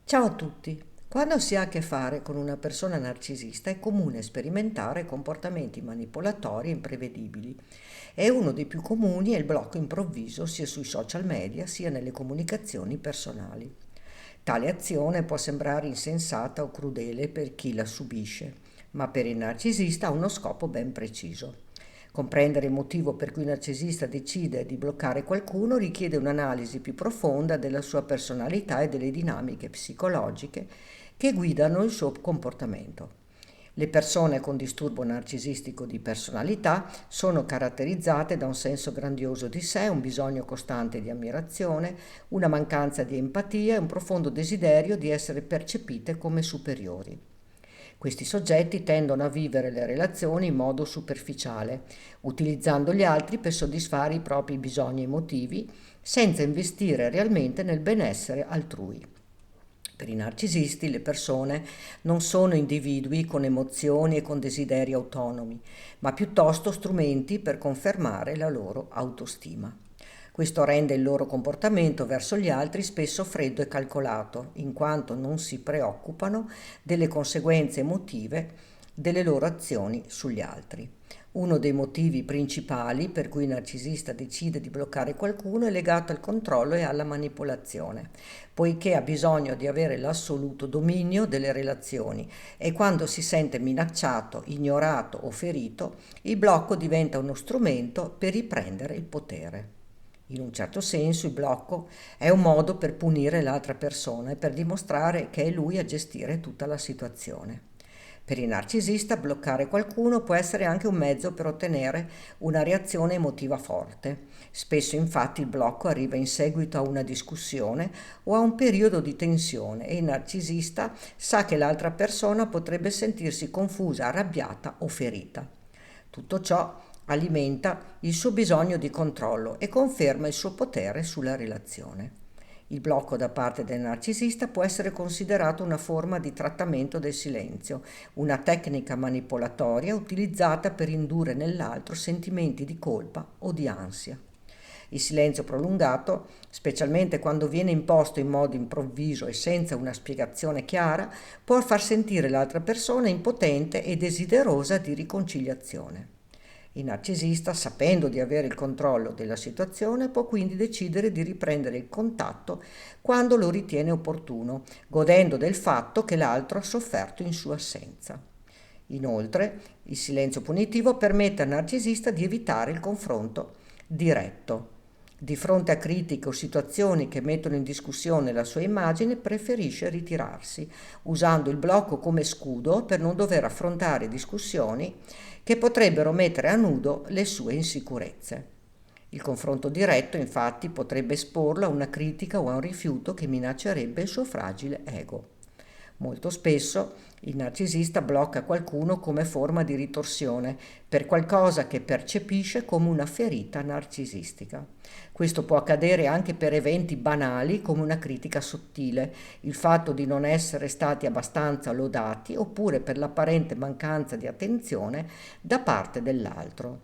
Ciao a tutti! Quando si ha a che fare con una persona narcisista è comune sperimentare comportamenti manipolatori e imprevedibili e uno dei più comuni è il blocco improvviso sia sui social media sia nelle comunicazioni personali. Tale azione può sembrare insensata o crudele per chi la subisce, ma per il narcisista ha uno scopo ben preciso. Comprendere il motivo per cui il narcisista decide di bloccare qualcuno richiede un'analisi più profonda della sua personalità e delle dinamiche psicologiche che guidano il suo comportamento. Le persone con disturbo narcisistico di personalità sono caratterizzate da un senso grandioso di sé, un bisogno costante di ammirazione, una mancanza di empatia e un profondo desiderio di essere percepite come superiori. Questi soggetti tendono a vivere le relazioni in modo superficiale, utilizzando gli altri per soddisfare i propri bisogni emotivi, senza investire realmente nel benessere altrui. Per i narcisisti le persone non sono individui con emozioni e con desideri autonomi, ma piuttosto strumenti per confermare la loro autostima. Questo rende il loro comportamento verso gli altri spesso freddo e calcolato, in quanto non si preoccupano delle conseguenze emotive delle loro azioni sugli altri. Uno dei motivi principali per cui il narcisista decide di bloccare qualcuno è legato al controllo e alla manipolazione, poiché ha bisogno di avere l'assoluto dominio delle relazioni e quando si sente minacciato, ignorato o ferito, il blocco diventa uno strumento per riprendere il potere. In un certo senso il blocco è un modo per punire l'altra persona e per dimostrare che è lui a gestire tutta la situazione. Per il narcisista bloccare qualcuno può essere anche un mezzo per ottenere una reazione emotiva forte. Spesso infatti il blocco arriva in seguito a una discussione o a un periodo di tensione e il narcisista sa che l'altra persona potrebbe sentirsi confusa, arrabbiata o ferita. Tutto ciò alimenta il suo bisogno di controllo e conferma il suo potere sulla relazione. Il blocco da parte del narcisista può essere considerato una forma di trattamento del silenzio, una tecnica manipolatoria utilizzata per indurre nell'altro sentimenti di colpa o di ansia. Il silenzio prolungato, specialmente quando viene imposto in modo improvviso e senza una spiegazione chiara, può far sentire l'altra persona impotente e desiderosa di riconciliazione. Il narcisista, sapendo di avere il controllo della situazione, può quindi decidere di riprendere il contatto quando lo ritiene opportuno, godendo del fatto che l'altro ha sofferto in sua assenza. Inoltre, il silenzio punitivo permette al narcisista di evitare il confronto diretto. Di fronte a critiche o situazioni che mettono in discussione la sua immagine, preferisce ritirarsi, usando il blocco come scudo per non dover affrontare discussioni che potrebbero mettere a nudo le sue insicurezze. Il confronto diretto, infatti, potrebbe esporlo a una critica o a un rifiuto che minaccerebbe il suo fragile ego. Molto spesso il narcisista blocca qualcuno come forma di ritorsione per qualcosa che percepisce come una ferita narcisistica. Questo può accadere anche per eventi banali come una critica sottile, il fatto di non essere stati abbastanza lodati oppure per l'apparente mancanza di attenzione da parte dell'altro.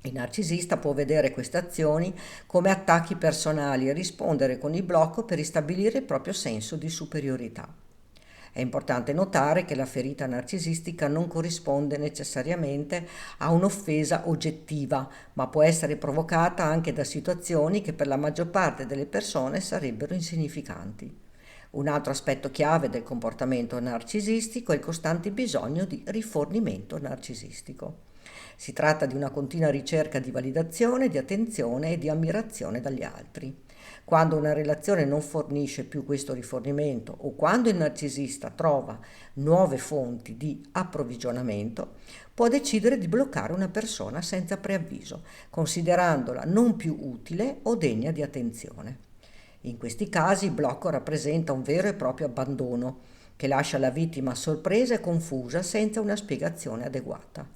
Il narcisista può vedere queste azioni come attacchi personali e rispondere con il blocco per ristabilire il proprio senso di superiorità. È importante notare che la ferita narcisistica non corrisponde necessariamente a un'offesa oggettiva, ma può essere provocata anche da situazioni che per la maggior parte delle persone sarebbero insignificanti. Un altro aspetto chiave del comportamento narcisistico è il costante bisogno di rifornimento narcisistico. Si tratta di una continua ricerca di validazione, di attenzione e di ammirazione dagli altri. Quando una relazione non fornisce più questo rifornimento o quando il narcisista trova nuove fonti di approvvigionamento, può decidere di bloccare una persona senza preavviso, considerandola non più utile o degna di attenzione. In questi casi il blocco rappresenta un vero e proprio abbandono che lascia la vittima sorpresa e confusa senza una spiegazione adeguata.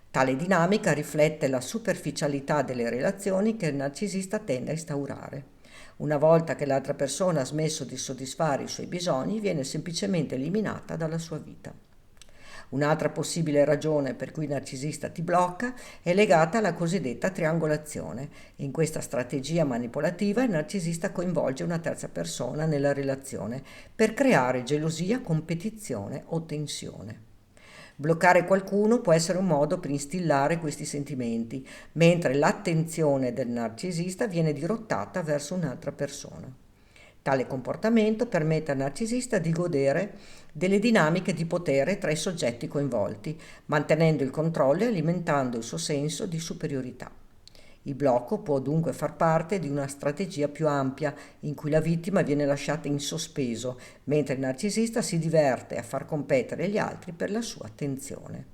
Tale dinamica riflette la superficialità delle relazioni che il narcisista tende a instaurare. Una volta che l'altra persona ha smesso di soddisfare i suoi bisogni, viene semplicemente eliminata dalla sua vita. Un'altra possibile ragione per cui il narcisista ti blocca è legata alla cosiddetta triangolazione. In questa strategia manipolativa il narcisista coinvolge una terza persona nella relazione per creare gelosia, competizione o tensione. Bloccare qualcuno può essere un modo per instillare questi sentimenti, mentre l'attenzione del narcisista viene dirottata verso un'altra persona. Tale comportamento permette al narcisista di godere delle dinamiche di potere tra i soggetti coinvolti, mantenendo il controllo e alimentando il suo senso di superiorità. Il blocco può dunque far parte di una strategia più ampia in cui la vittima viene lasciata in sospeso, mentre il narcisista si diverte a far competere gli altri per la sua attenzione.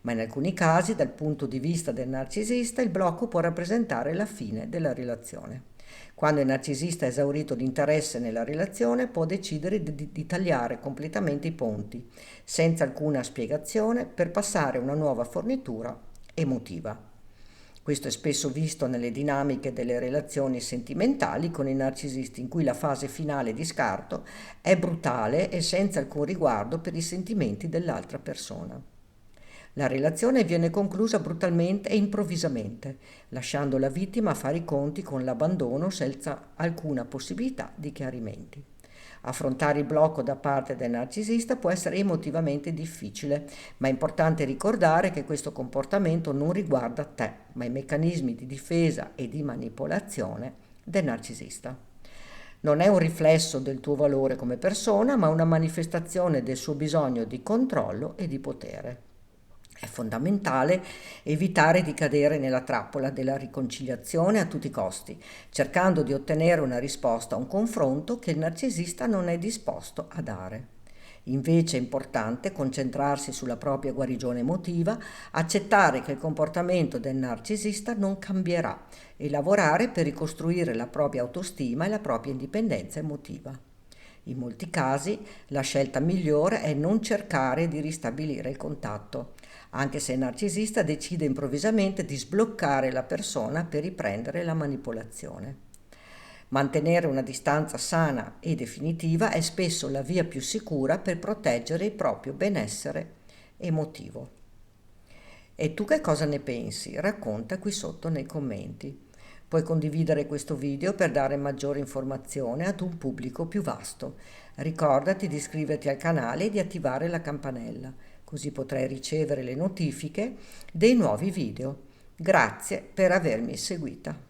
Ma in alcuni casi, dal punto di vista del narcisista, il blocco può rappresentare la fine della relazione. Quando il narcisista ha esaurito l'interesse nella relazione, può decidere di tagliare completamente i ponti, senza alcuna spiegazione, per passare a una nuova fornitura emotiva. Questo è spesso visto nelle dinamiche delle relazioni sentimentali con i narcisisti, in cui la fase finale di scarto è brutale e senza alcun riguardo per i sentimenti dell'altra persona. La relazione viene conclusa brutalmente e improvvisamente, lasciando la vittima a fare i conti con l'abbandono senza alcuna possibilità di chiarimenti. Affrontare il blocco da parte del narcisista può essere emotivamente difficile, ma è importante ricordare che questo comportamento non riguarda te, ma i meccanismi di difesa e di manipolazione del narcisista. Non è un riflesso del tuo valore come persona, ma una manifestazione del suo bisogno di controllo e di potere. È fondamentale evitare di cadere nella trappola della riconciliazione a tutti i costi, cercando di ottenere una risposta a un confronto che il narcisista non è disposto a dare. Invece è importante concentrarsi sulla propria guarigione emotiva, accettare che il comportamento del narcisista non cambierà e lavorare per ricostruire la propria autostima e la propria indipendenza emotiva. In molti casi la scelta migliore è non cercare di ristabilire il contatto, anche se il narcisista decide improvvisamente di sbloccare la persona per riprendere la manipolazione. Mantenere una distanza sana e definitiva è spesso la via più sicura per proteggere il proprio benessere emotivo. E tu che cosa ne pensi? Racconta qui sotto nei commenti. Puoi condividere questo video per dare maggiore informazione ad un pubblico più vasto. Ricordati di iscriverti al canale e di attivare la campanella, così potrai ricevere le notifiche dei nuovi video. Grazie per avermi seguita.